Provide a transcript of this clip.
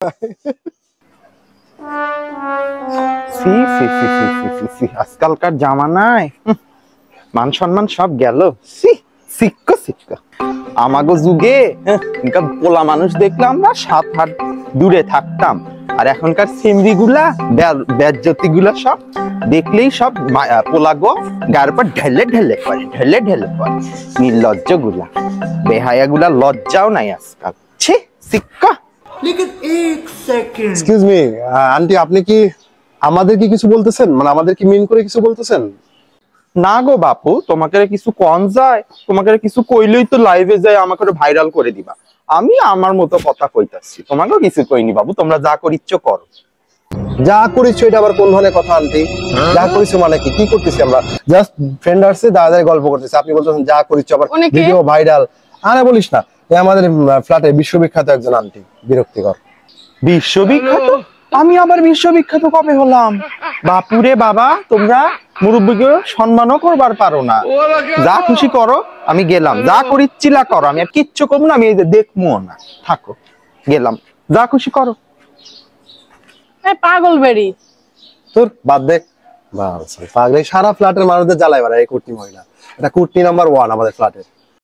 C সি সি সি সি সি আজকালকার জামানায় মান সম্মান সব গেল। সি সিক্কা সিক্কা আমাগো যুগে পোলা মানুষ দেখলে আমরা 7 হাত দূরে থাকতাম, আর এখনকার সিমরি গুলা বেজ্জতি গুলা সব দেখলেই সব পোলাগো গায়ের উপর ঢেলে ঢেলে করে, ঢেলে ঢেলে করে। নির্লজ্জ গুলা, বেহায়া গুলা লজ্জাও নাই আজকাল। ছি সিক্কা। এক্সকিউজ মি আন্টি, আপনি কি আমাদেরকে কিছু বলতেছেন? মানে আমাদের কি মিন করে কিছু বলতেছেন? না গো বাপু, তোমাকে কিছু কন যায়? তোমাকে কিছু কইলেই তো লাইভে যায় আমাকে ভাইরাল করে দিবা। আমি আমার মতো কথা কইতাছি, তোমাকে কিছু কইনি বাবু, তোমরা যা করিচ্ছ করো। যা করিছো এটা আবার কোন ধরনের কথা আন্টি? যা করিছো মানে কি? কি করতেছি আমরা? জাস্ট ফ্রেন্ড আসছে, দাদাদের গল্প করতেছি, আপনি বলতেছেন যা করিছো, আবার ভিডিও ভাইরাল। আরে বলিস না, এই আমাদের ফ্ল্যাটে বিশ্ববিখ্যাত একজন আন্টি, বিরক্তিকর। বিশ্ববিখ্যাত? আমি আবার বিশ্ববিখ্যাত কবে হলাম? বাপুরে বাবা, তোমরা মুরব্বীকে সম্মানও করবার পারো না। যা খুশি করো, আমি গেলাম। যা করিচ্ছিলা করো, আমি আর কিচ্ছু করবো না, আমি এই যে দেখবো না, থাকো, গেলাম। যা খুশি করো। পাগল বেরি তোর বাদ দে। পাগল সারা ফ্ল্যাটের মানুষদের জ্বালায় বেড়ায় এই কুটনি মহিলা। এটা কুটনি নাম্বার 1 আমাদের ফ্ল্যাটের।